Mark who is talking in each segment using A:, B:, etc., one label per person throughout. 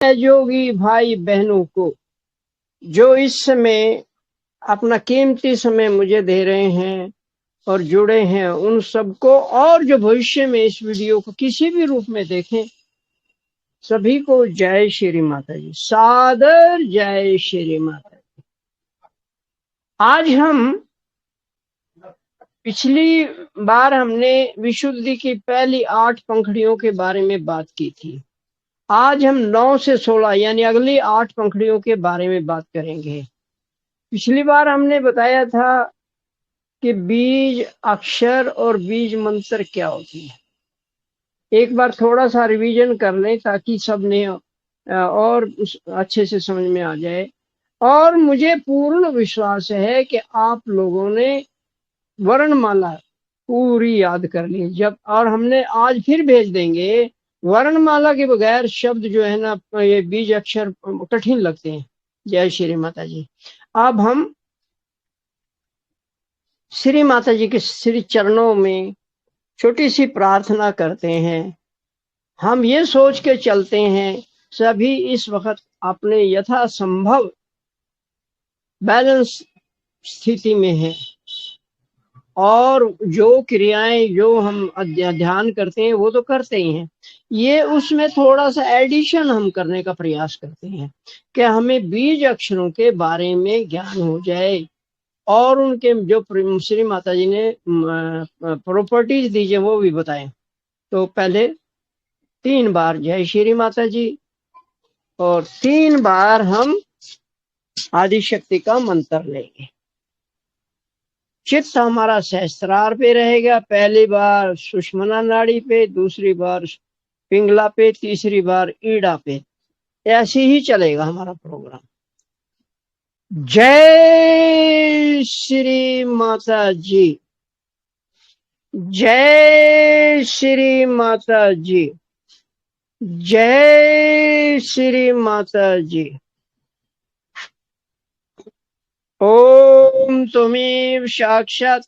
A: सहयोगी भाई बहनों को जो इस समय अपना कीमती समय मुझे दे रहे हैं और जुड़े हैं, उन सबको और जो भविष्य में इस वीडियो को किसी भी रूप में देखें, सभी को जय श्री माता जी, सादर जय श्री माता जी। आज हम पिछली बार हमने विशुद्धि की पहली 8 पंखुड़ियों के बारे में बात की थी। आज हम 9 से 16 यानी अगली 8 पंखुड़ियों के बारे में बात करेंगे। पिछली बार हमने बताया था कि बीज अक्षर और बीज मंत्र क्या होती है। एक बार थोड़ा सा रिवीजन कर लें ताकि सब ने और अच्छे से समझ में आ जाए। और मुझे पूर्ण विश्वास है कि आप लोगों ने वर्णमाला पूरी याद कर ली। जब और हमने आज फिर भेज देंगे, वर्णमाला के बगैर शब्द जो है ना, ये बीज अक्षर कठिन लगते हैं। जय श्री माता जी। अब हम श्री माता जी के श्री चरणों में छोटी सी प्रार्थना करते हैं। हम ये सोच के चलते हैं सभी इस वक्त अपने यथासंभव बैलेंस स्थिति में है और जो क्रियाएं जो हम ध्यान करते हैं वो तो करते ही हैं, ये उसमें थोड़ा सा एडिशन हम करने का प्रयास करते हैं कि हमें बीज अक्षरों के बारे में ज्ञान हो जाए और उनके जो श्री माता जी ने प्रॉपर्टीज दीजिए वो भी बताएं। तो पहले 3 बार जय श्री माता जी और 3 बार हम आदि शक्ति का मंत्र लेंगे। चित्त हमारा सहस्त्रार पे रहेगा। पहली बार सुषमना नाड़ी पे, दूसरी बार पिंगला पे, तीसरी बार ईड़ा पे। ऐसे ही चलेगा हमारा प्रोग्राम। जय श्री माता जी, जय श्री माता जी, जय श्री माता जी। ओम त्वमेव साक्षात्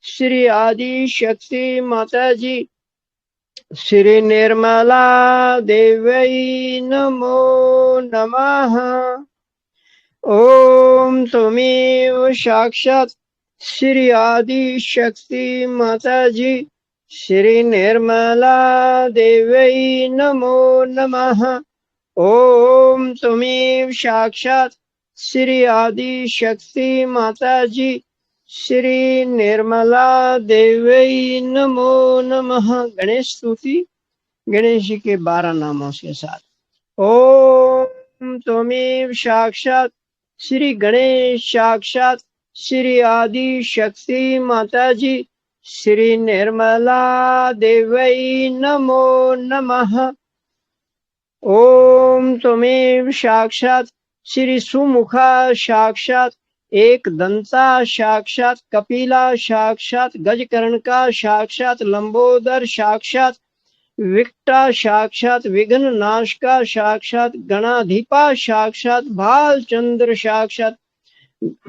A: श्री आदि शक्ति माता जी श्री निर्मला देवी नमो नमः। ओम त्वमेव साक्षात् श्री आदि शक्ति माता जी श्री निर्मला देवी नमो नमः। ओम त्वमेव साक्षात् श्री आदि शक्ति माता जी श्री निर्मला देवी नमो नमः। गणेश स्तुति गणेश जी के 12 नामों के साथ। ओम त्वमेव साक्षात् श्री गणेश साक्षात् श्री आदि शक्ति माता जी श्री निर्मला देवी नमो नमः। ओम त्वमेव साक्षात् श्री सुमुखा साक्षात् एक दंता साक्षात् कपिला साक्षात् गजकर्णका साक्षात् लंबोदर साक्षात् विकटा साक्षात् विघ्न नाशका साक्षात् गणाधिपा साक्षात् भालचंद्र साक्षात्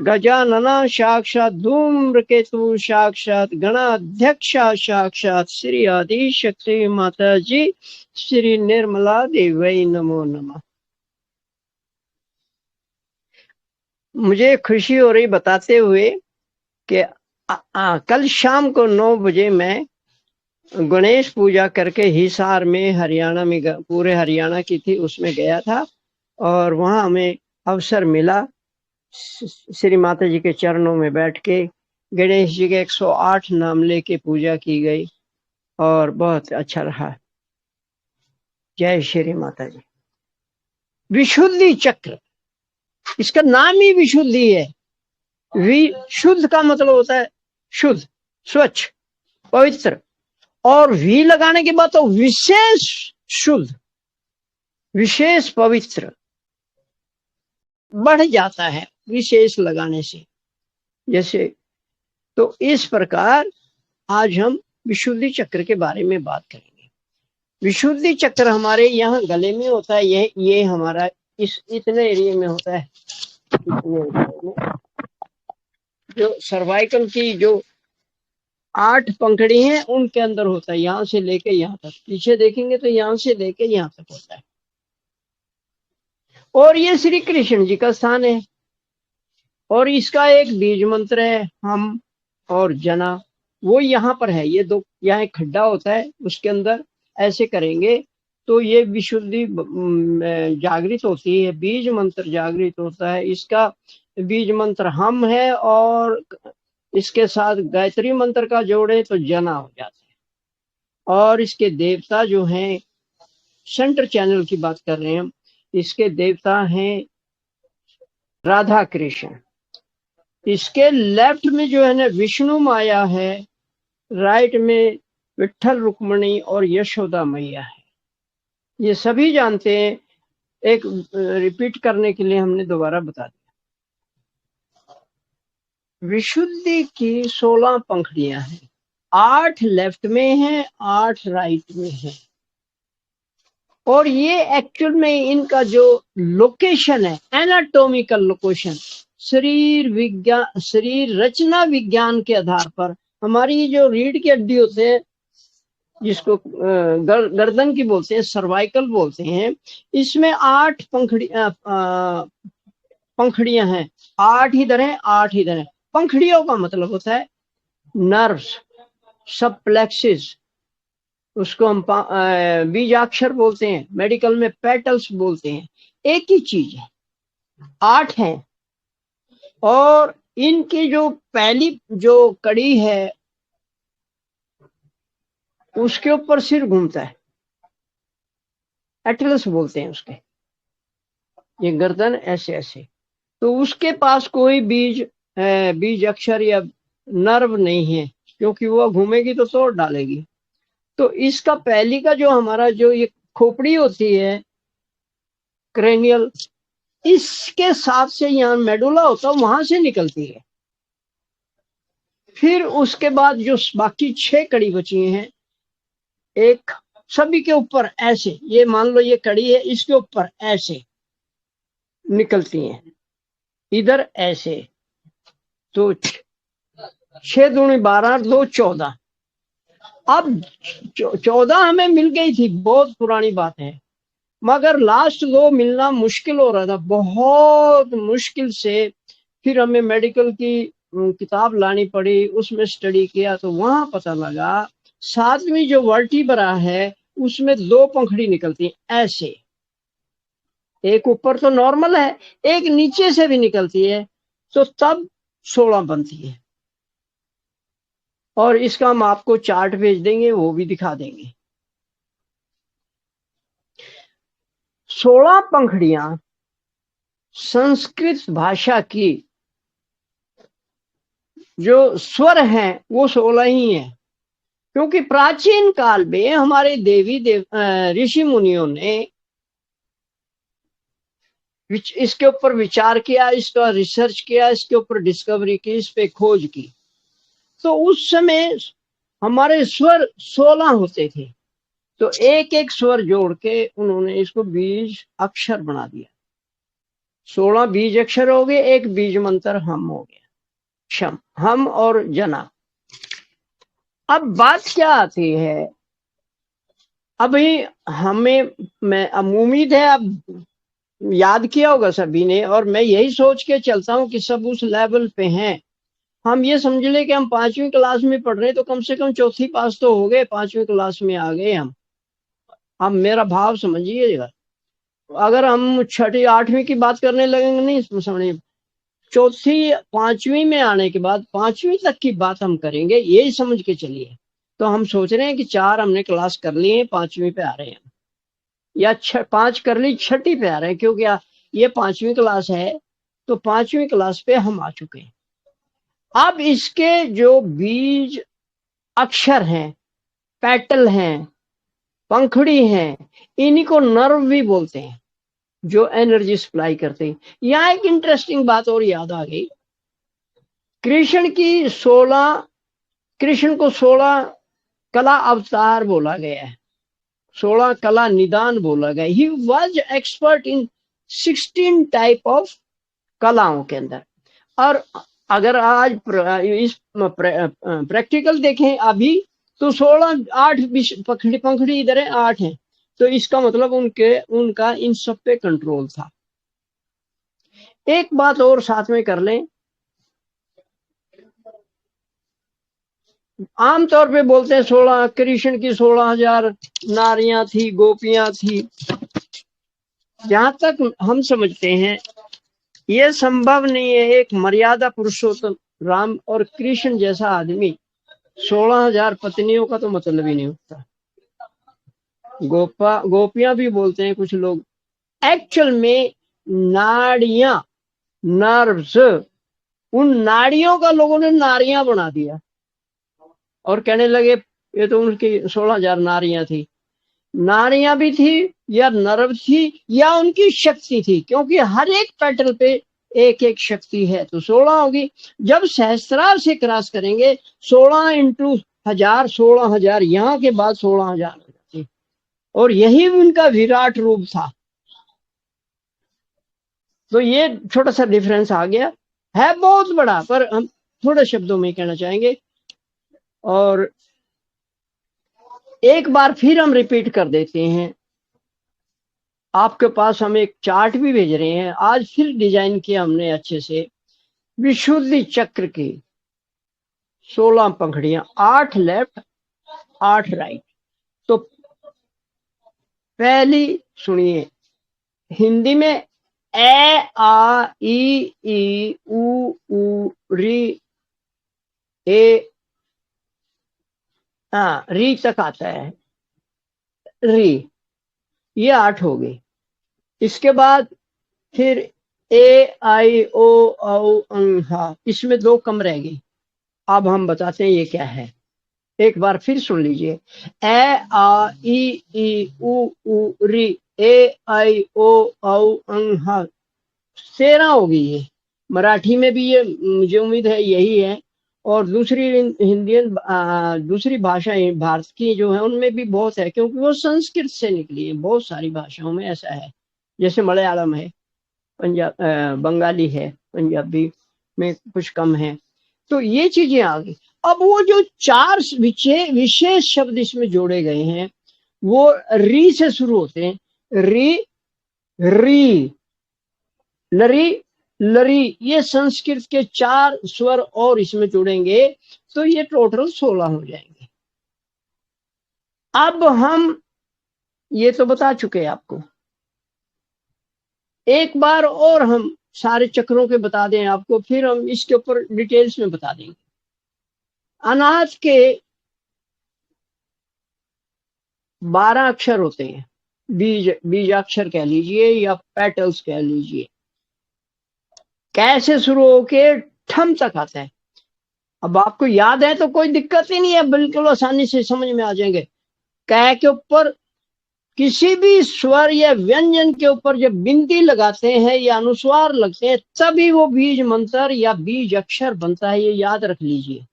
A: गजानना साक्षात् धूम्रकेतु साक्षात् गणाध्यक्षा साक्षात् श्री आदि शक्ति माता जी श्री निर्मला देवी नमो नमः। मुझे खुशी हो रही बताते हुए कि कल शाम को 9 बजे मैं गणेश पूजा करके हिसार में, हरियाणा में, पूरे हरियाणा की थी, उसमें गया था और वहां हमें अवसर मिला श्री माता जी के चरणों में बैठ के गणेश जी के 108 नाम लेके पूजा की गई और बहुत अच्छा रहा। जय श्री माता जी। विशुद्धि चक्र, इसका नाम ही विशुद्धि है। विशुद्ध का मतलब होता है शुद्ध, स्वच्छ, पवित्र, और वी लगाने के बाद तो विशेष शुद्ध, विशेष पवित्र बढ़ जाता है विशेष लगाने से। जैसे तो इस प्रकार आज हम विशुद्धि चक्र के बारे में बात करेंगे। विशुद्धि चक्र हमारे यहाँ गले में होता है। ये हमारा इस इतने एरिया में होता है। जो सर्वाइकल की जो 8 पंखड़ी हैं उनके अंदर होता है, यहाँ से लेके यहाँ तक। पीछे देखेंगे तो यहाँ से लेके यहाँ तक होता है। और ये श्री कृष्ण जी का स्थान है। और इसका एक बीज मंत्र है हम और जना, वो यहाँ पर है। ये दो, यहाँ एक खड्डा होता है, उसके अंदर ऐसे करेंगे तो ये विशुद्धि जागृत होती है, बीज मंत्र जागृत होता है। इसका बीज मंत्र हम है और इसके साथ गायत्री मंत्र का जोड़े तो जना हो जाता है। और इसके देवता जो हैं, सेंटर चैनल की बात कर रहे हैं हम, इसके देवता हैं राधा कृष्ण। इसके लेफ्ट में जो है ना विष्णु माया है, राइट में विठल रुक्मणी और यशोदा मैया है। ये सभी जानते हैं, एक रिपीट करने के लिए हमने दोबारा बता दिया। विशुद्धि की 16 पंखुड़ियां हैं, 8 लेफ्ट में हैं, 8 राइट में हैं। और ये एक्चुअल में इनका जो लोकेशन है, एनाटॉमिकल लोकेशन, शरीर विज्ञान, शरीर रचना विज्ञान के आधार पर हमारी जो रीढ़ की हड्डी होते हैं, जिसको गर्दन की बोलते हैं, सर्वाइकल बोलते हैं, इसमें 8 पंखुड़ियां हैं। 8 इधर हैं, 8 इधर हैं। पंखुड़ियों का मतलब होता है नर्व्स, सब प्लेक्सिस, उसको हम बीजाक्षर बोलते हैं, मेडिकल में पेटल्स बोलते हैं। एक ही चीज है, 8 हैं। और इनकी जो पहली जो कड़ी है उसके ऊपर सिर घूमता है, एटलस बोलते हैं उसके। ये गर्दन ऐसे ऐसे, तो उसके पास कोई बीज अक्षर या नर्व नहीं है, क्योंकि वो घूमेगी तो तोड़ डालेगी। तो इसका पहली का जो हमारा जो ये खोपड़ी होती है क्रेनियल, इसके साथ से यहाँ मेडुला होता है, वहां से निकलती है। फिर उसके बाद जो बाकी 6 कड़ी बची हैं, एक सभी के ऊपर ऐसे, ये मान लो ये कड़ी है, इसके ऊपर ऐसे निकलती हैं, इधर ऐसे। तो 6 दूनी 12, 2 14। अब 14 हमें मिल गई थी, बहुत पुरानी बात है, मगर लास्ट 2 मिलना मुश्किल हो रहा था, बहुत मुश्किल से। फिर हमें मेडिकल की किताब लानी पड़ी, उसमें स्टडी किया तो वहां पता लगा 7वीं जो वर्टिब्रा है उसमें 2 पंखुड़ी निकलती ऐसे, एक ऊपर तो नॉर्मल है, एक नीचे से भी निकलती है, तो तब 16 बनती है। और इसका हम आपको चार्ट भेज देंगे, वो भी दिखा देंगे। 16 पंखुड़ियां संस्कृत भाषा की जो स्वर हैं वो 16 ही हैं, क्योंकि प्राचीन काल में हमारे देवी ऋषि मुनियों ने इसके ऊपर विचार किया, इसका रिसर्च किया, इसके ऊपर डिस्कवरी की, इस पे खोज की। तो उस समय हमारे स्वर 16 होते थे, तो एक एक स्वर जोड़ के उन्होंने इसको बीज अक्षर बना दिया। 16 बीज अक्षर हो गए, एक बीज मंत्र हम हो गया, क्षम, हम और जना। अब बात क्या आती है, अभी हमें, मैं उम्मीद है अब याद किया होगा सभी ने, और मैं यही सोच के चलता हूँ कि सब उस लेवल पे हैं। हम ये समझ ले कि हम 5वीं क्लास में पढ़ रहे हैं, तो कम से कम चौथी पास तो हो गए, 5वीं क्लास में आ गए हम। अब मेरा भाव समझिएगा, अगर हम 6ठी 8वीं की बात करने लगेंगे नहीं समझिए, चौथी 5वीं में आने के बाद 5वीं तक की बात हम करेंगे, यही समझ के चलिए। तो हम सोच रहे हैं कि 4 हमने क्लास कर ली है, 5वीं पे आ रहे हैं, या 5 कर ली, 6ठी पे आ रहे हैं, क्योंकि ये 5वीं क्लास है, तो 5वीं क्लास पे हम आ चुके हैं। अब इसके जो बीज अक्षर हैं, पेटल हैं, पंखुड़ी हैं, इन्हीं को नर्व भी बोलते हैं, जो एनर्जी सप्लाई करते हैं। यहाँ एक इंटरेस्टिंग बात और याद आ गई, कृष्ण को 16 कला अवतार बोला गया है, 16 कला निदान बोला गया। He was expert in 16 type of कलाओं के अंदर। और अगर आज इस प्रैक्टिकल देखें अभी, तो 16 8 पंखुड़ी इधर है, 8 है, तो इसका मतलब उनका इन सब पे कंट्रोल था। एक बात और साथ में कर लें, आमतौर पे बोलते हैं 16 कृष्ण की 16,000 नारियां थी, गोपियां थी। जहां तक हम समझते हैं ये संभव नहीं है। एक मर्यादा पुरुषोत्तम राम और कृष्ण जैसा आदमी 16,000 पत्नियों का तो मतलब ही नहीं होता। गोपियां भी बोलते हैं कुछ लोग। एक्चुअल में नाड़ियां, नर्व्स, उन नाड़ियों का लोगों ने नारियां बना दिया और कहने लगे ये तो उनकी 16,000 नारियां थी। नारियां भी थी या नर्व थी या उनकी शक्ति थी, क्योंकि हर एक पेटल पे एक एक शक्ति है, तो 16 होगी। जब सहस्त्रार से क्रॉस करेंगे 16 इंटू 1000, 16,000, यहाँ के बाद 16,000 हो जाती, और यही उनका विराट रूप था। तो ये छोटा सा डिफरेंस आ गया, है बहुत बड़ा, पर हम थोड़े शब्दों में कहना चाहेंगे। और एक बार फिर हम रिपीट कर देते हैं, आपके पास हम एक चार्ट भी भेज रहे हैं, आज फिर डिजाइन किया हमने अच्छे से। विशुद्धि चक्र की 16 पंखड़ियां, 8 लेफ्ट 8 राइट। तो पहली सुनिए, हिंदी में ए आ ई उ री ए री तक आता है, री, ये 8 हो गई। इसके बाद फिर ए आई ओ औ हा, इसमें 2 कम रह गई। अब हम बताते हैं ये क्या है, एक बार फिर सुन लीजिए। ए आ ई उ री ए आई ओ औ हा, 13 होगी ये। मराठी में भी ये मुझे उम्मीद है यही है, और दूसरी हिंदी दूसरी भाषाएं भारत की जो है उनमें भी बहुत है, क्योंकि वो संस्कृत से निकली है। बहुत सारी भाषाओं में ऐसा है, जैसे मलयालम है, पंजाब बंगाली है, पंजाबी में कुछ कम है। तो ये चीजें आ गई। अब वो जो 4 विशेष शब्द इसमें जोड़े गए हैं वो री से शुरू होते हैं। री, री, लरी, लरी, ये संस्कृत के 4 स्वर और इसमें जुड़ेंगे तो ये टोटल 16 हो जाएंगे। अब हम ये तो बता चुके हैं आपको, एक बार और हम सारे चक्रों के बता दें आपको, फिर हम इसके ऊपर डिटेल्स में बता देंगे। अनाज के 12 अक्षर होते हैं, बीजाक्षर कह लीजिए या पेटल्स कह लीजिए। कैसे शुरू होके ठम तक आता है। अब आपको याद है तो कोई दिक्कत ही नहीं है, बिल्कुल आसानी से समझ में आ जाएंगे। कै के ऊपर किसी भी स्वर या व्यंजन के ऊपर जब बिंदी लगाते हैं या अनुस्वार लगते हैं तभी वो बीज मंत्र या बीज अक्षर बनता है, ये याद रख लीजिए।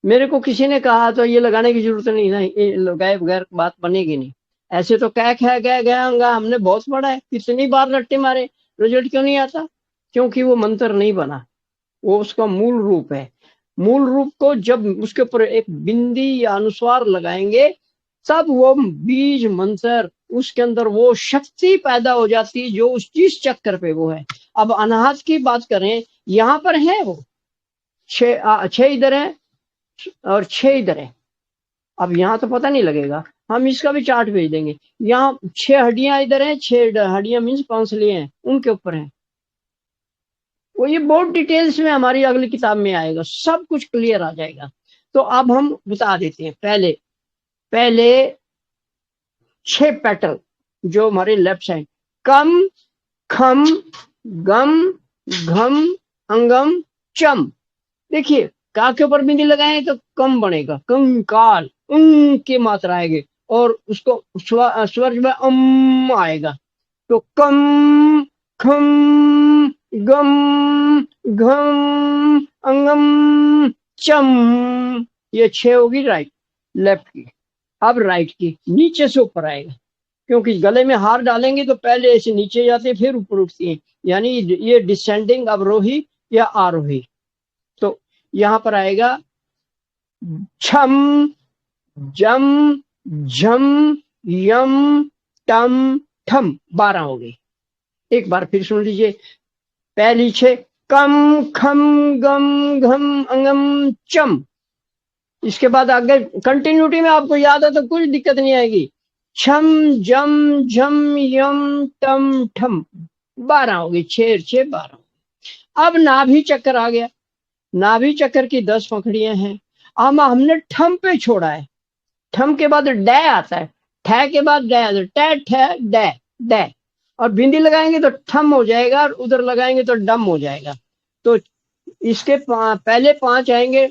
A: मेरे को किसी ने कहा तो ये लगाने की जरूरत नहीं ना, ये लगाए बगैर बात बनेगी नहीं। ऐसे तो कै ख गया गया हमने बहुत पढ़ा है, कितनी बार रट्टे मारे, रिजल्ट क्यों नहीं आता? क्योंकि वो मंत्र नहीं बना, वो उसका मूल रूप है। मूल रूप को जब उसके ऊपर एक बिंदी या अनुस्वार लगाएंगे तब वो बीज मंत्र, उसके अंदर वो शक्ति पैदा हो जाती जो उस जिस चक्कर पे वो है। अब अनाहत की बात करें, यहाँ पर है वो 6 इधर है और 6 इधर है। अब यहाँ तो पता नहीं लगेगा, हम इसका भी चार्ट भेज देंगे। यहाँ 6 हड्डियां इधर हैं, 6 हड्डियां मीन्स पांसलियां हैं, उनके ऊपर हैं वो। ये बहुत डिटेल्स में हमारी अगली किताब में आएगा, सब कुछ क्लियर आ जाएगा। तो अब हम बता देते हैं। पहले पहले 6 पेटल जो हमारे लेफ्ट साइड, कम, खम, गम, घम, अंगम, चम। देखिए का के ऊपर बिंदी लगाए तो कम बनेगा, कंकाल, की मात्रा आएगी, और उसको स्वर में आएगा। तो कम, खम, गम, घम, अंगम, चम, ये 6 होगी राइट लेफ्ट की। अब राइट की नीचे से ऊपर आएगा, क्योंकि गले में हार डालेंगे तो पहले ऐसे नीचे जाते फिर ऊपर उठती है, यानी ये डिसेंडिंग अवरोही या आरोही। तो यहां पर आएगा छम, जम, झम, यम, टम, ठम, 12 हो गई। एक बार फिर सुन लीजिए। पहली 6 कम खम गम घम अंगम चम। इसके बाद आगे कंटिन्यूटी में आपको याद है तो कुछ दिक्कत नहीं आएगी। छम जम झम यम टम ठम। 12 होगी, 6 6 12। अब नाभि चक्कर आ गया। नाभि चक्कर की 10 पंखुड़ियां हैं। अब हमने ठम पे छोड़ा है। ठम के बाद डै आता है, ठै के बाद डै आता है, टै ठै डै डै। और बिंदी लगाएंगे तो ठम हो जाएगा, और उधर लगाएंगे तो डम हो जाएगा। तो इसके पहले 5 आएंगे।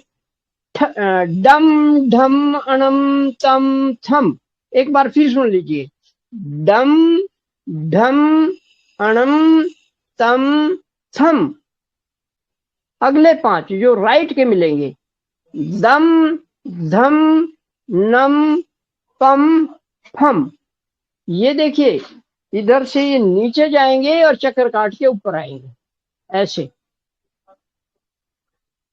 A: डम ढम अणम तम थम। एक बार फिर सुन लीजिए। डम ढम अणम तम थम। अगले 5 जो राइट के मिलेंगे, दम धम नम पम फम। ये देखिए, इधर से ये नीचे जाएंगे और चक्कर काट के ऊपर आएंगे ऐसे।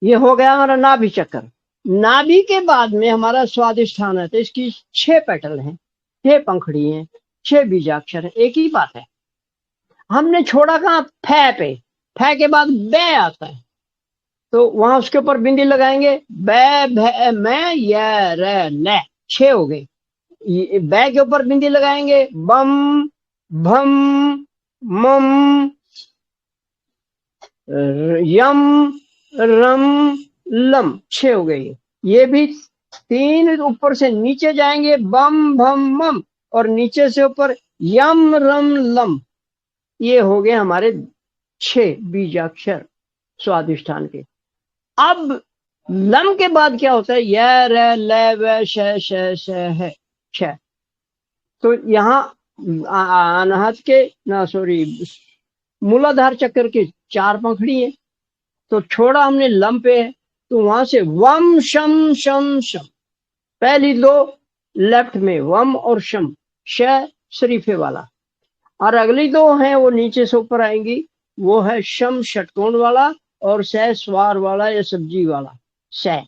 A: ये हो गया हमारा नाभि चक्कर। नाभि के बाद में हमारा स्वादिष्ठान है। तो इसकी 6 पेटल हैं, 6 पंखुड़ी हैं, 6 बीजाक्षर है। एक ही बात है, हमने छोड़ा कहाँ? फै पे। फै के बाद बै आता है, तो वहां उसके ऊपर बिंदी लगाएंगे। बै भै मैं य र ल, 6 हो गए। बै के ऊपर बिंदी लगाएंगे। बम भम मम यम रम लम, 6 हो गई। ये भी 3 ऊपर से नीचे जाएंगे। बम भम मम, और नीचे से ऊपर यम रम लम। ये हो गए हमारे 6 बीजाक्षर स्वादिष्ठान के। अब लम के बाद क्या होता है? य र ल व श श श है 6। तो यहाँ अनाहत के ना सॉरी मूलाधार चक्र के 4 पंखुड़ी है। तो छोड़ा हमने लम पे है, तो वहां से वम शम शम शम। पहली 2 लेफ्ट में वम और शम, श शरीफे वाला। और अगली 2 हैं वो नीचे से ऊपर आएंगी। वो है शम षटकोण वाला और स स्वार वाला या सब्जी वाला स।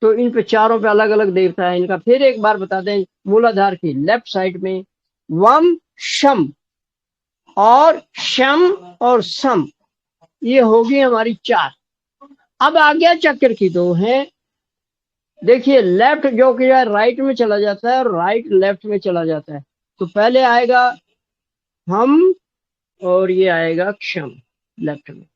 A: तो इन पे चारों पे अलग अलग देवता है इनका। फिर एक बार बता दें, मूलाधार की लेफ्ट साइड में वम शम और शम और सम, ये होगी हमारी 4। अब आज्ञा चक्र की 2 हैं। देखिए, लेफ्ट जो कि राइट में चला जाता है और राइट लेफ्ट में चला जाता है। तो पहले आएगा हम और ये आएगा क्षम लेफ्ट में।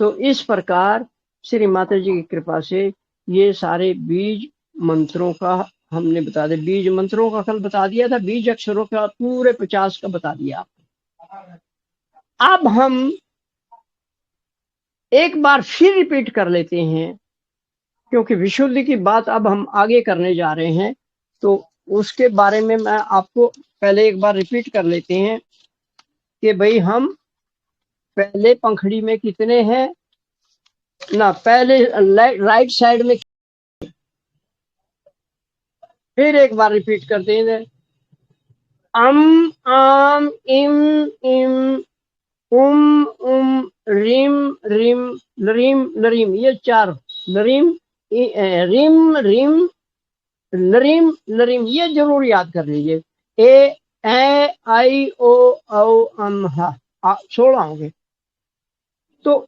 A: तो इस प्रकार श्री माता जी की कृपा से ये सारे बीज मंत्रों का हमने बता दिया। बीज मंत्रों का कल बता दिया था, बीज अक्षरों का पूरे 50 का बता दिया। अब हम एक बार फिर रिपीट कर लेते हैं, क्योंकि विशुद्धि की बात अब हम आगे करने जा रहे हैं। तो उसके बारे में मैं आपको पहले एक बार रिपीट कर लेते हैं कि भाई हम पहले पंखुड़ी में कितने हैं ना। पहले राइट साइड में, फिर एक बार रिपीट करते हैं। अम आम इम इम उम उम रिम रिम लरीम लरीम, ये 4। लरीम रिम रिम लरीम लरीम, ये जरूर याद कर लीजिए। ए आई ओ औ अम हा, 16 होंगे। तो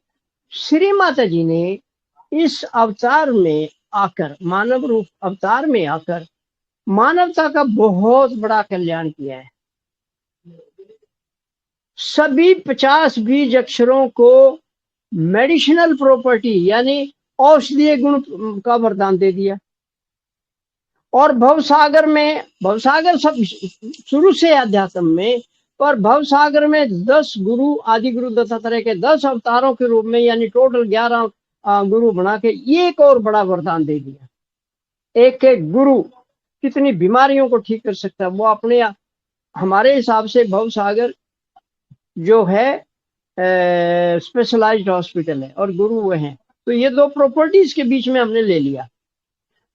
A: श्री माता जी ने इस अवतार में आकर, मानव रूप अवतार में आकर मानवता का बहुत बड़ा कल्याण किया है। सभी 50 बीज अक्षरों को मेडिसिनल प्रॉपर्टी यानी औषधीय गुण का वरदान दे दिया। और भवसागर में, भवसागर सब शुरू से अध्यात्म में, पर भवसागर में 10 गुरु, आदि गुरु दत्तात्रेय के 10 अवतारों के रूप में, यानी टोटल 11 गुरु बना के एक और बड़ा वरदान दे दिया। एक एक गुरु कितनी बीमारियों को ठीक कर सकता है। वो अपने हमारे हिसाब से भवसागर जो है स्पेशलाइज्ड हॉस्पिटल है और गुरु वो हैं। तो ये 2 प्रॉपर्टीज के बीच में हमने ले लिया।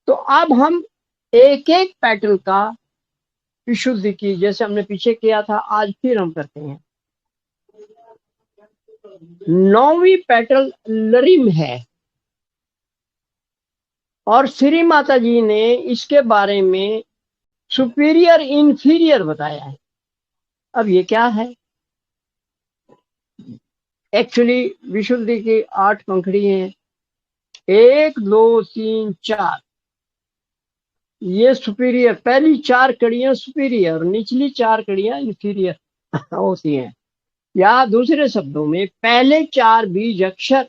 A: तो अब हम एक एक पेटल का विशुद्धि की, जैसे हमने पीछे किया था, आज फिर हम करते हैं। 9वीं पेटल लरीम है और श्री माता जी ने इसके बारे में सुपीरियर इंफीरियर बताया है। अब ये क्या है? एक्चुअली विशुद्धि की 8 पंखड़ी हैं, 1 2 3 4, ये सुपीरियर, पहली 4 कड़ियां सुपीरियर, निचली 4 कड़ियां इंफीरियर होती हैं। या दूसरे शब्दों में पहले 4 बीज अक्षर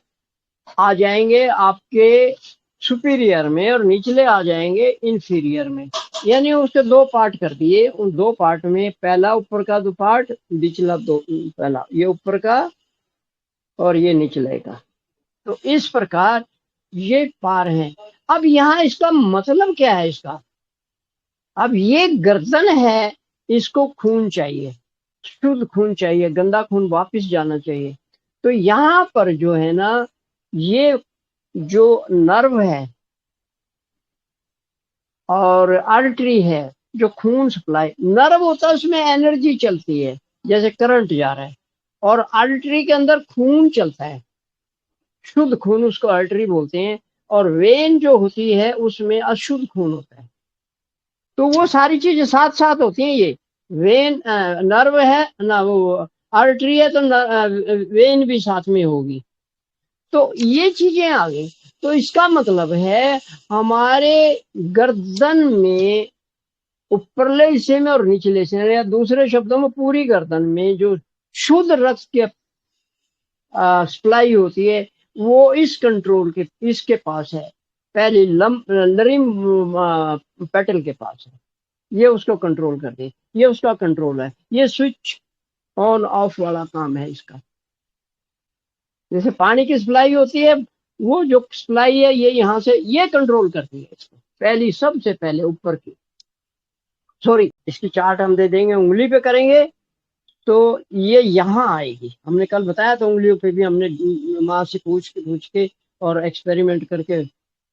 A: आ जाएंगे आपके सुपीरियर में और निचले आ जाएंगे इंफीरियर में। यानी उसके 2 पार्ट कर दिए। उन 2 पार्ट में पहला ऊपर का 2 पार्ट, निचला 2, पहला ये ऊपर का और ये निचले का। तो इस प्रकार ये पार है। अब यहाँ इसका मतलब क्या है इसका? अब ये गर्दन है, इसको खून चाहिए, शुद्ध खून चाहिए, गंदा खून वापस जाना चाहिए। तो यहाँ पर जो है ना, ये जो नर्व है और आर्टरी है, जो खून सप्लाई, नर्व होता है उसमें एनर्जी चलती है, जैसे करंट जा रहा है, और आर्टरी के अंदर खून चलता है, शुद्ध खून, उसको आर्टरी बोलते हैं। और वेन जो होती है उसमें अशुद्ध खून होता है। तो वो सारी चीजें साथ साथ होती हैं। ये वेन नर्व है ना, वो आर्टरी है, तो वेन भी साथ में होगी। तो ये चीजें आ गई। तो इसका मतलब है हमारे गर्दन में, ऊपरले हिस्से में और निचले हिस्से में, या दूसरे शब्दों में पूरी गर्दन में जो शुद्ध रक्त की सप्लाई होती है, वो इस कंट्रोल के, इसके पास है, पहली लरिम पेटल के पास है। ये उसको कंट्रोल कर दे, ये उसका कंट्रोल है। ये स्विच ऑन ऑफ वाला काम है इसका। जैसे पानी की सप्लाई होती है, वो जो सप्लाई है ये यहाँ से ये कंट्रोल करती है इसको, पहली, सबसे पहले ऊपर की। सॉरी, इसकी चार्ट हम दे देंगे, उंगली पे करेंगे तो ये यहाँ आएगी। हमने कल बताया था, उंगलियों पे भी हमने माँ से पूछ के और एक्सपेरिमेंट करके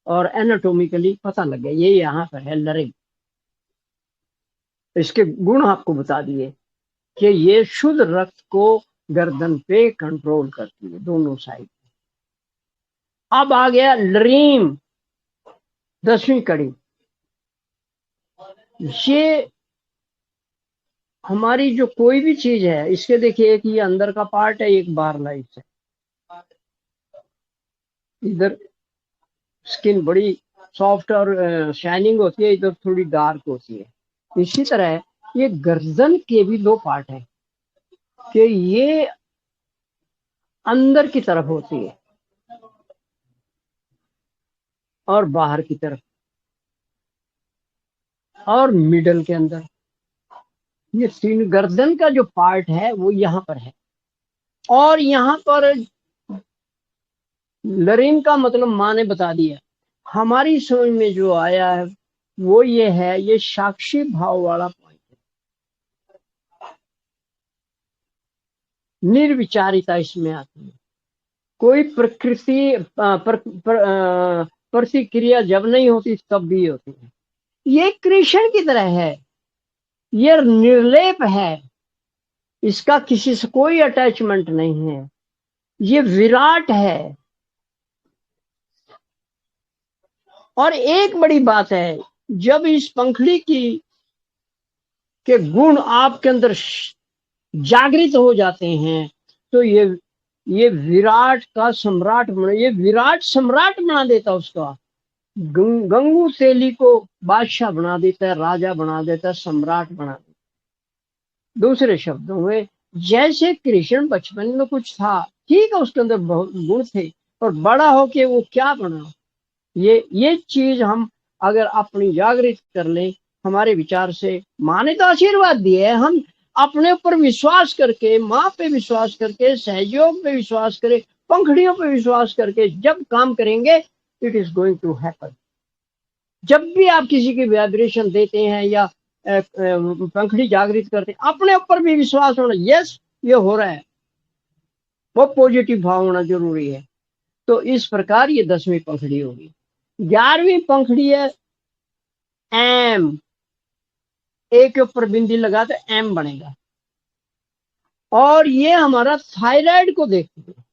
A: और एनाटोमिकली पता लग गया, ये यहाँ पर है लरिंग। इसके गुण आपको बता दिए कि ये शुद्ध रक्त को गर्दन पे कंट्रोल करती है, दोनों साइड। अब आ गया लरीम, 10वीं कड़ी। ये हमारी जो कोई भी चीज है, इसके देखिए, एक ये अंदर का पार्ट है, एक बाहर लाइट है। इधर स्किन बड़ी सॉफ्ट और शाइनिंग होती है, इधर थोड़ी डार्क होती है। इसी तरह ये गर्दन के भी 2 पार्ट है, कि ये अंदर की तरफ होती है और बाहर की तरफ, और मिडल के अंदर। ये 3 गर्दन का जो पार्ट है वो यहाँ पर है। और यहाँ पर लरीम का मतलब माँ ने बता दिया। हमारी समझ में जो आया है वो ये है, ये साक्षी भाव वाला पॉइंट है। निर्विचारिता इसमें आती है। कोई प्रकृति प्रतिक्रिया जब नहीं होती तब भी होती है। ये कृष्ण की तरह है, ये निर्लेप है, इसका किसी से कोई अटैचमेंट नहीं है, ये विराट है। और एक बड़ी बात है, जब इस पंखड़ी की के गुण आपके अंदर जागृत हो जाते हैं, तो ये विराट का सम्राट बना, ये विराट सम्राट बना देता उसका। गंगू तेली को बादशाह बना देता है, राजा बना देता है, सम्राट बना देता है। दूसरे शब्दों में, जैसे कृष्ण बचपन में कुछ था, ठीक है, उसके अंदर बहुत गुण थे, और बड़ा होके वो क्या बना, ये चीज हम अगर अपनी जागृत कर लें, हमारे विचार से, माँ ने तो आशीर्वाद दिए है, हम अपने ऊपर विश्वास करके, माँ पे विश्वास करके, सहयोग पे विश्वास करें, पंखड़ियों पे विश्वास करके जब काम करेंगे, it is going to happen. जब भी आप किसी की वाइब्रेशन देते हैं या पंखड़ी जागृत करते हैं, अपने ऊपर भी विश्वास होना, यस ये हो रहा है, वो पॉजिटिव भाव होना जरूरी है। तो इस प्रकार ये 10वीं पंखड़ी होगी। 11वीं पंखड़ी है एम, ए के ऊपर बिंदी लगा तो एम बनेगा, और ये हमारा थायराइड को देखती है।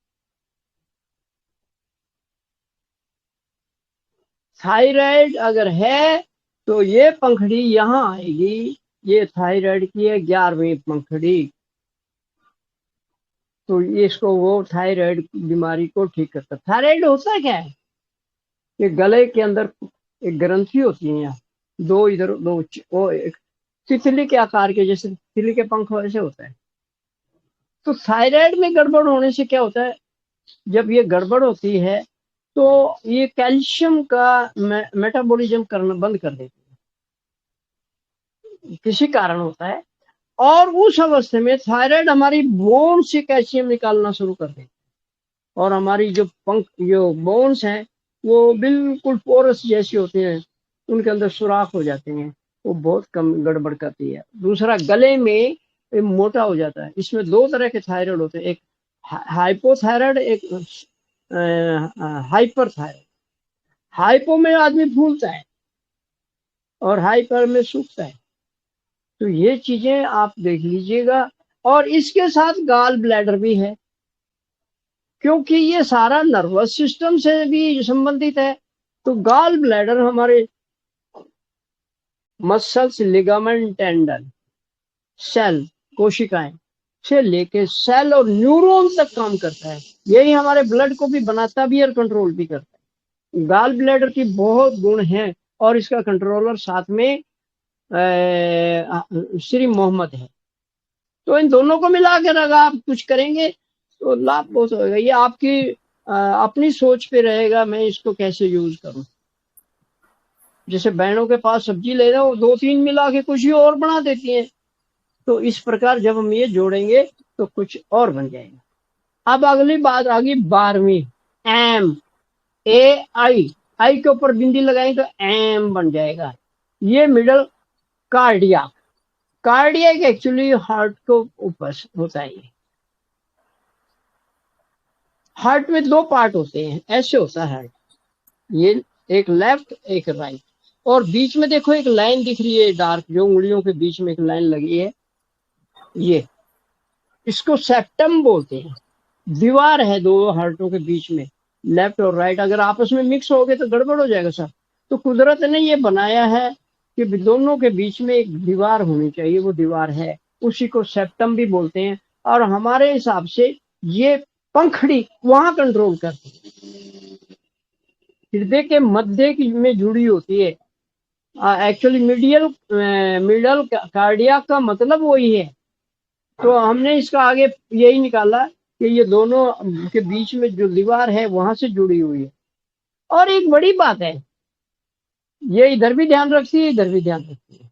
A: थायराइड अगर है तो ये पंखड़ी यहां आएगी, ये थायराइड की है 11वीं पंखड़ी। तो ये इसको वो थायराइड बीमारी को ठीक करता है। थायराइड होता क्या है? ये गले के अंदर एक ग्रंथि होती है, यहाँ दो, इधर दो, वो एक तितली के आकार के, जैसे तितली के पंख वैसे होता है। तो थायराइड में गड़बड़ होने से क्या होता है, जब ये गड़बड़ होती है तो ये कैल्शियम का मेटाबॉलिज्म करना बंद कर देती है, किसी कारण होता है। और उस अवस्था में थायराइड हमारी बोन से कैल्शियम निकालना शुरू कर देती है, और हमारी जो पंख, जो बोन्स हैं, वो बिल्कुल पोरस जैसी होती हैं, उनके अंदर सुराख हो जाते हैं, वो बहुत कम गड़बड़ करती है। दूसरा, गले में ये मोटा हो जाता है। इसमें दो तरह के थायराइड होते हैं, एक हाइपोथायराइड, एक हाइपर थायराइड। हाइपो में आदमी फूलता है और हाइपर में सूखता है। तो ये चीजें आप देख लीजिएगा। और इसके साथ गाल ब्लैडर भी है, क्योंकि ये सारा नर्वस सिस्टम से भी संबंधित है। तो गाल ब्लैडर हमारे मसल्स, लिगामेंट, टेंडन, सेल, कोशिकाएं से लेके सेल और न्यूरॉन तक काम करता है। यही हमारे ब्लड को भी बनाता भी और कंट्रोल भी करता है। गाल ब्लैडर की बहुत गुण हैं, और इसका कंट्रोलर साथ में श्री मोहम्मद है। तो इन दोनों को मिलाकर अगर आप कुछ करेंगे तो लाभ बहुत होगा। ये आपकी अपनी सोच पे रहेगा, मैं इसको कैसे यूज करूं। जैसे बहनों के पास सब्जी ले रहे हो, दो तीन मिला के कुछ ही और बना देती हैं। तो इस प्रकार जब हम ये जोड़ेंगे तो कुछ और बन जाएगा। अब अगली बात आ गई 12वीं, एम, ए आई। आई के ऊपर बिंदी लगाएंगे तो एम बन जाएगा। ये middle cardia. Cardiac actually heart को ऊपर होता है। ये हार्ट में दो पार्ट होते हैं, ऐसे होता है हार्ट। ये एक लेफ्ट, एक राइट, और बीच में देखो एक लाइन दिख रही है डार्क, जो उंगलियों के बीच में एक लाइन लगी है, ये इसको सेप्टम बोलते हैं। दीवार है दो हार्टों के बीच में, लेफ्ट और राइट। अगर आपस में मिक्स हो गए तो गड़बड़ हो जाएगा सर। तो कुदरत ने ये बनाया है कि दोनों के बीच में एक दीवार होनी चाहिए, वो दीवार है, उसी को सेप्टम भी बोलते हैं। और हमारे हिसाब से ये पंखड़ी वहां कंट्रोल करती है, हृदय के मध्य में जुड़ी होती है। एक्चुअली मिडल कार्डिया का मतलब वही है। तो हमने इसका आगे यही निकाला कि ये दोनों के बीच में जो दीवार है वहां से जुड़ी हुई है। और एक बड़ी बात है, ये इधर भी ध्यान रखती है, इधर भी ध्यान रखती है,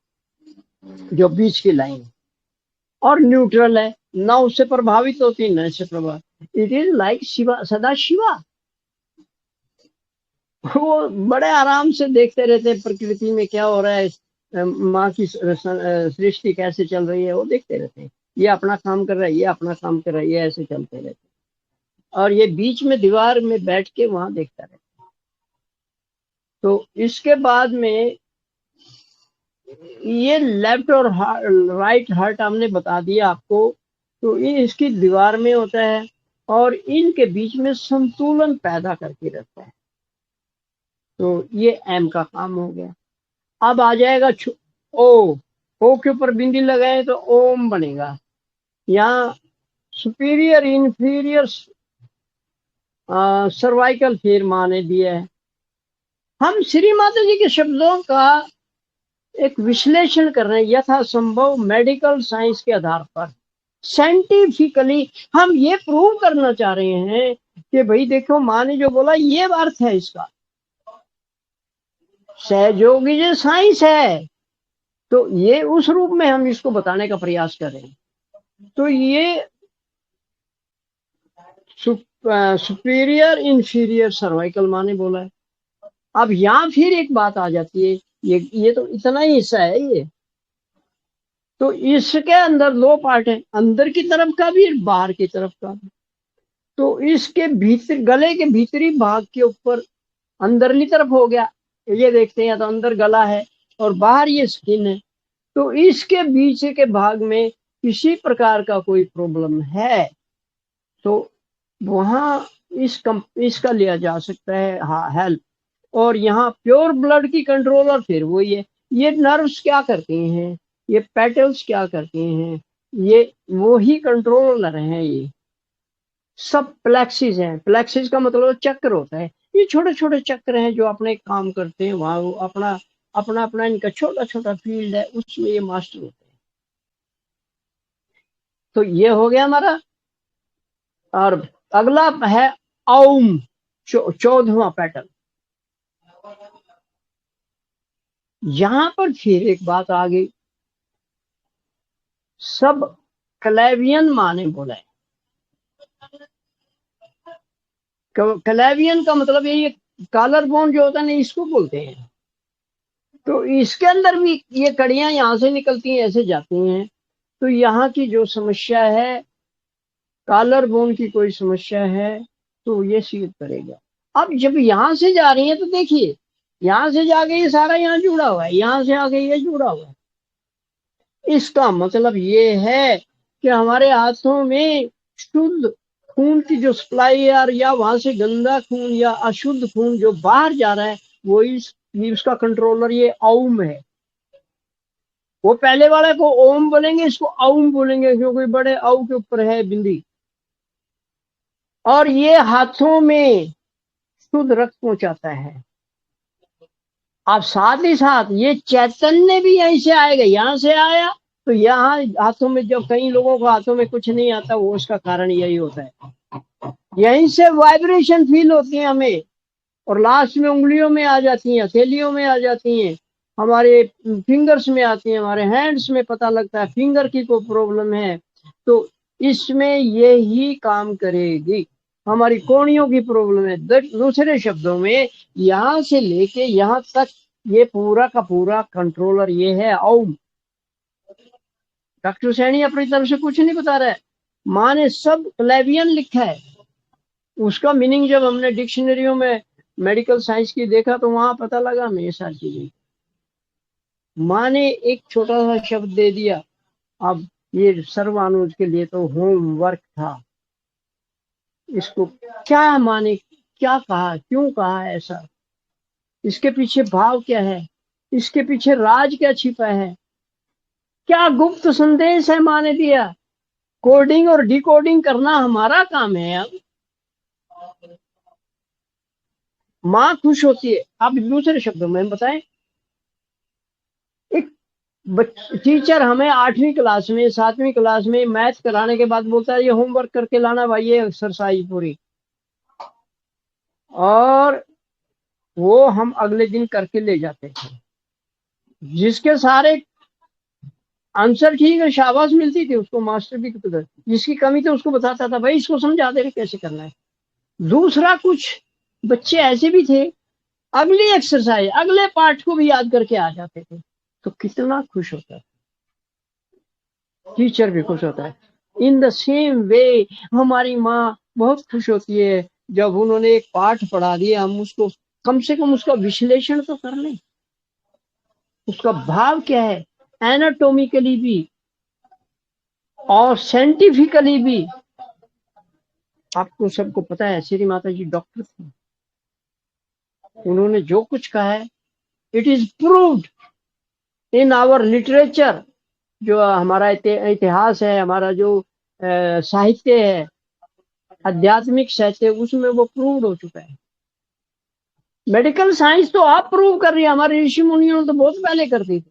A: जो बीच की लाइन, और न्यूट्रल है, ना उससे प्रभावित होती ना इससे प्रभावित। इट इज लाइक शिवा, सदा शिवा। वो बड़े आराम से देखते रहते हैं प्रकृति में क्या हो रहा है, माँ की सृष्टि कैसे चल रही है, वो देखते रहते हैं। ये अपना काम कर रहा है, ये अपना काम कर रहा है, ये ऐसे चलते रहते हैं। और ये बीच में दीवार में बैठ के वहां देखता रहता है। तो इसके बाद में ये लेफ्ट और राइट हार्ट हमने बता दिया आपको। तो ये इसकी दीवार में होता है और इनके बीच में संतुलन पैदा करके रखता है। तो ये एम का काम हो गया। अब आ जाएगा ओ। ओ के ऊपर बिंदी लगाए तो ओम बनेगा। यहाँ सुपीरियर, इंफीरियर, सर्वाइकल फेर माने दिया है। हम श्री माता जी के शब्दों का एक विश्लेषण कर रहे हैं यथासंभव मेडिकल साइंस के आधार पर। साइंटिफिकली हम ये प्रूव करना चाह रहे हैं कि भाई देखो, माँ ने जो बोला ये अर्थ है इसका, सहयोगी जो साइंस है, तो ये उस रूप में हम इसको बताने का प्रयास कर रहे हैं। तो ये सुपीरियर, इंफीरियर, सर्वाइकल माँ ने बोला है। अब यहाँ फिर एक बात आ जाती है, ये तो इतना ही हिस्सा है ये। तो इसके अंदर दो पार्ट है, अंदर की तरफ का भी और बाहर की तरफ का भी। तो इसके भीतर, गले के भीतरी भाग के ऊपर अंदरली तरफ हो गया, ये देखते हैं तो अंदर गला है और बाहर ये स्किन है। तो इसके बीच के भाग में किसी प्रकार का कोई प्रॉब्लम है तो वहां इसका लिया जा सकता है हेल्प। और यहाँ प्योर ब्लड की कंट्रोलर फिर वही है। ये नर्व्स क्या करते हैं, ये पेटल्स क्या करते हैं, ये वो ही कंट्रोलर हैं ये। सब प्लेक्सिस हैं। प्लेक्सिस का मतलब चक्र होता है। ये छोटे छोटे चक्र हैं जो अपने काम करते हैं, वहां वो अपना अपना अपना इनका छोटा छोटा फील्ड है, उसमें ये मास्टर होते हैं। तो ये हो गया हमारा। और अगला है ओम, 14वां पैटर्न। यहां पर फिर एक बात आ गई, सब क्लेवियन माने बोला है। क्लेवियन का मतलब यही है, कॉलर बोन जो होता है ना, इसको बोलते हैं। तो इसके अंदर भी ये कड़ियां यहाँ से निकलती हैं, ऐसे जाती हैं। तो यहाँ की जो समस्या है, कॉलर बोन की कोई समस्या है, तो ये सीध करेगा। अब जब यहाँ से जा रही है तो देखिए, यहाँ से जाके ये सारा यहाँ जुड़ा हुआ है, यहाँ से आगे ये जुड़ा हुआ है। इसका मतलब ये है कि हमारे हाथों में शुद्ध खून की जो सप्लाई है, या वहां से गंदा खून या अशुद्ध खून जो बाहर जा रहा है, वो इसका कंट्रोलर ये ओम है। वो पहले वाले को ओम बोलेंगे, इसको ओम बोलेंगे, क्योंकि बड़े औ के ऊपर है बिंदी। और ये हाथों में शुद्ध रक्त पहुंचाता है। अब साथ ही साथ ये चैतन्य भी यहीं से आएगा, यहां से आया तो यहाँ हाथों में, जब कई लोगों को हाथों में कुछ नहीं आता, वो उसका कारण यही होता है। यहीं से वाइब्रेशन फील होती है हमें, और लास्ट में उंगलियों में आ जाती हैं, हथेलियों में आ जाती हैं, हमारे फिंगर्स में आती हैं, हमारे हैंड्स में पता लगता है फिंगर की कोई प्रॉब्लम है तो इसमें ये ही काम करेगी। हमारी कोहनियों की प्रॉब्लम है, दूसरे शब्दों में यहाँ से लेके यहाँ तक ये पूरा का पूरा कंट्रोलर ये है ओम। डॉक्टर सैनी अपनी तरफ से कुछ नहीं बता रहा है, माँ ने सब क्लेवियन लिखा है। उसका मीनिंग जब हमने डिक्शनरियों में मेडिकल साइंस की देखा तो वहां पता लगा हमें ये सारी चीजें। माँ ने एक छोटा सा शब्द दे दिया। अब ये सर्वानुज के लिए तो होमवर्क था। इसको क्या माने, क्या कहा, क्यों कहा ऐसा, इसके पीछे भाव क्या है, इसके पीछे राज क्या छिपा है, क्या गुप्त संदेश है माँ ने दिया। कोडिंग और डिकोडिंग करना हमारा काम है। अब माँ खुश होती है। अब दूसरे शब्दों में बताएं, एक टीचर हमें 8वीं क्लास में 7वीं क्लास में मैथ कराने के बाद बोलता है ये होमवर्क करके लाना भाई, ये एक्सरसाइज पूरी, और वो हम अगले दिन करके ले जाते थे। जिसके सारे आंसर ठीक है, शाबाश मिलती थी उसको, मास्टर भी कितना, जिसकी कमी थी उसको बताता था भाई इसको समझा दे रहे कैसे करना है। दूसरा, कुछ बच्चे ऐसे भी थे, अगली एक्सरसाइज अगले पार्ट को भी याद करके आ जाते थे। तो कितना खुश होता है, टीचर भी खुश होता है। इन द सेम वे हमारी माँ बहुत खुश होती है जब उन्होंने एक पाठ पढ़ा दिया, हम उसको कम से कम उसका विश्लेषण तो कर लें, उसका भाव क्या है, एनाटोमिकली भी और साइंटिफिकली भी। आपको सबको पता है श्री माता जी डॉक्टर थी, उन्होंने जो कुछ कहा है it is proved in our literature. जो हमारा इतिहास है, हमारा जो साहित्य है, आध्यात्मिक साहित्य, उसमें वो प्रूव हो चुका है। मेडिकल साइंस तो आप प्रूव कर रही है, हमारे ऋषि मुनियों ने तो बहुत पहले कर दी थी।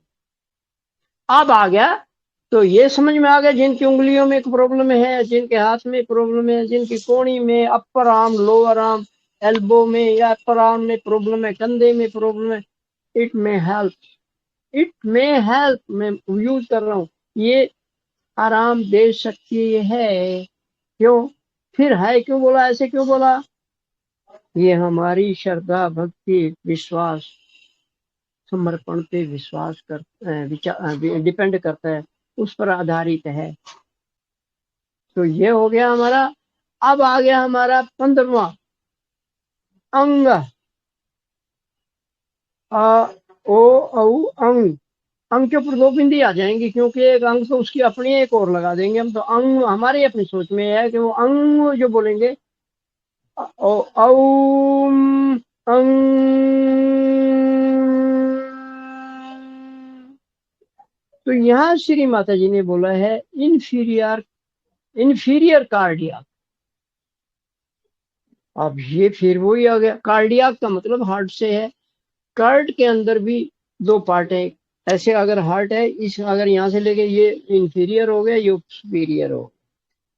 A: अब आ गया तो ये समझ में आ गया, जिनकी उंगलियों में प्रॉब्लम है, जिनके हाथ में प्रॉब्लम है, जिनकी कोहनी में, upper arm, lower arm, elbow में या अपर आर्म में प्रॉब्लम है, कंधे में प्रॉब्लम है, it may help, it may help, मैं यूज कर रहा हूँ, ये आराम दे सकती है। क्यों, फिर है क्यों बोला, ऐसे क्यों बोला, ये हमारी श्रद्धा भक्ति विश्वास समर्पण पे विश्वास कर डिपेंड करता है, उस पर आधारित है। तो ये हो गया हमारा। अब आ गया हमारा 15वां अंग, अ ओ औ अंग। अंग के ऊपर दो बिंदी आ जाएंगी, क्योंकि एक अंग तो उसकी अपनी एक और लगा देंगे हम, तो अंग हमारी अपनी सोच में है कि वो अंग जो बोलेंगे, ओ औम अंग। तो यहाँ श्री माता जी ने बोला है इन्फीरियर, इन्फीरियर कार्डिया। अब ये फिर वही आ गया, कार्डियाक का मतलब हार्ट से है। कार्ड के अंदर भी दो पार्ट है। ऐसे अगर हार्ट है, इस अगर यहाँ से लेके ये इंफीरियर हो गया, ये सुपीरियर हो,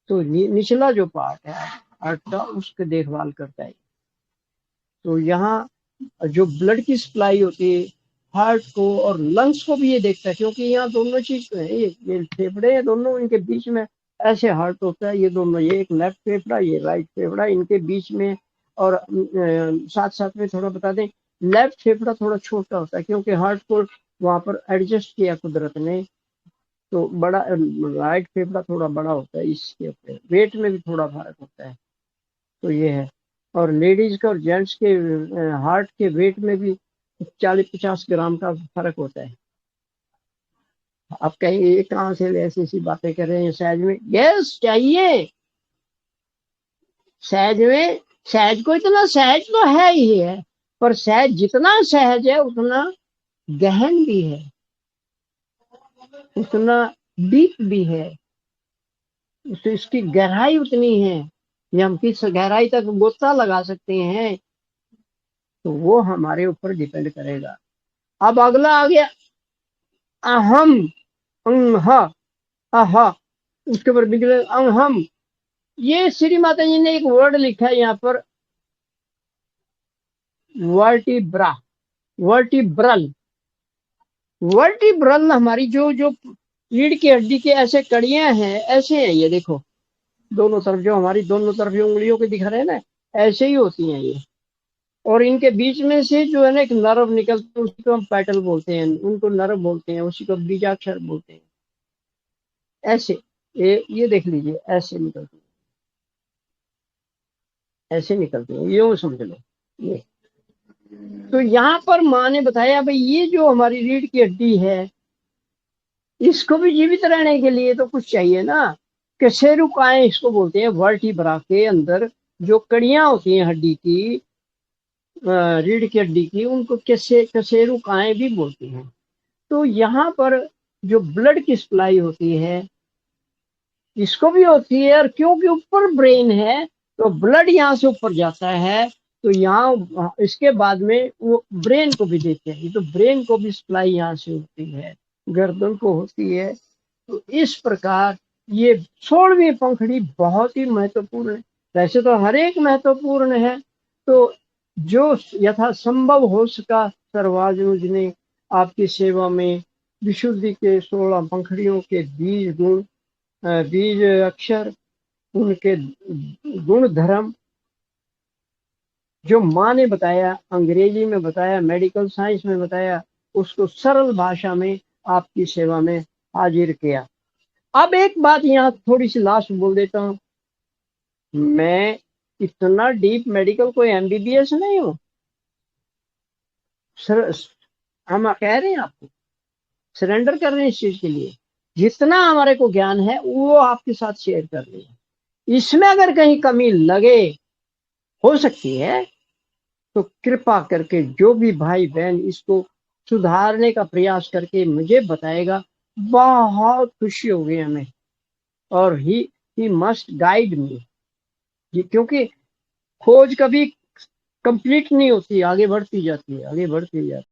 A: तो निचला जो पार्ट है हार्ट का, उसकी देखभाल करता है। तो यहाँ जो ब्लड की सप्लाई होती है हार्ट को और लंग्स को भी ये देखता है, क्योंकि यहाँ दोनों चीज तो है, ये फेफड़े हैं दोनों, इनके बीच में ऐसे हार्ट होता है, ये दोनों, ये एक लेफ्ट फेफड़ा, ये राइट फेफड़ा, इनके बीच में। और साथ साथ में थोड़ा बता दें, लेफ्ट फेफड़ा थोड़ा छोटा होता है, क्योंकि हार्ट को वहां पर एडजस्ट किया कुदरत ने, तो बड़ा राइट फेफड़ा थोड़ा बड़ा होता है, इसके ऊपर वेट में भी थोड़ा फर्क होता है। तो ये है। और लेडीज का और जेंट्स के हार्ट के वेट में भी 40-50 ग्राम का फर्क होता है। आप कहेंगे ये कहाँ से ऐसी ऐसी बातें कर रहे हैं सहज में? यस, चाहिए सहज में। सहज को इतना सहज तो है ही है, पर सहज जितना सहज है उतना गहन भी है, उतना डीप भी है, तो इसकी गहराई उतनी है, ये हम किस गहराई तक गोता लगा सकते हैं, तो वो हमारे ऊपर डिपेंड करेगा। अब अगला आ गया अहम, अंह, आहा, उसके ऊपर बिगड़े अहम। ये श्री माता जी ने एक वर्ड लिखा है यहाँ पर, वर्टिब्रा, वर्टिब्रल। वर्टिब्रल हमारी जो जो रीढ़ की हड्डी के ऐसे कड़ियां हैं, ऐसे हैं ये देखो, दोनों तरफ जो हमारी दोनों तरफ जो उंगलियों के दिखा रहे हैं ना, ऐसे ही होती हैं ये। और इनके बीच में से जो है ना एक नर्व निकलता है, उसी को हम पैटल बोलते हैं, उनको नर्व बोलते हैं, उसी को बीजाक्षर बोलते हैं। ऐसे ये देख लीजिए, ऐसे निकलती है, ऐसे निकलती है, यूं समझ लो ये। तो यहाँ पर माँ ने बताया भाई ये जो हमारी रीढ़ की हड्डी है, इसको भी जीवित रहने के लिए तो कुछ चाहिए ना। कशेरुकाएं इसको बोलते हैं, वर्टिब्रा के अंदर जो कड़ियां होती हैं हड्डी की, रीढ़ की हड्डी की, उनको कशेरुकाएं भी बोलती हैं। तो यहाँ पर जो ब्लड की सप्लाई होती है, इसको भी होती है, और क्योंकि ऊपर ब्रेन है तो ब्लड यहाँ से ऊपर जाता है, तो यहाँ इसके बाद में वो ब्रेन को भी देते हैं, तो ब्रेन को भी सप्लाई यहाँ से होती है, गर्दन को होती है। तो इस प्रकार ये 16वीं पंखुड़ी बहुत ही महत्वपूर्ण है। वैसे तो हर एक महत्वपूर्ण है, तो जो यथासंभव हो सका सर्वाजुज ने आपकी सेवा में विशुद्धि के 16 पंखुड़ियों के बीज गुण, बीज अक्षर, उनके गुण धर्म, जो माँ ने बताया, अंग्रेजी में बताया, मेडिकल साइंस में बताया, उसको सरल भाषा में आपकी सेवा में हाजिर किया। अब एक बात यहाँ थोड़ी सी लास्ट बोल देता हूँ, मैं इतना डीप मेडिकल कोई एमबीबीएस नहीं हूँ सर। हम कह रहे हैं आपको, सरेंडर कर रहे हैं इस चीज के लिए, जितना हमारे को ज्ञान है वो आपके साथ शेयर कर रहे हैं। इसमें अगर कहीं कमी लगे, हो सकती है, तो कृपा करके जो भी भाई बहन इसको सुधारने का प्रयास करके मुझे बताएगा, बहुत खुशी होगी हमें। और ही मस्ट गाइड मी, क्योंकि खोज कभी कंप्लीट नहीं होती, आगे बढ़ती जाती है, आगे बढ़ती जाती है।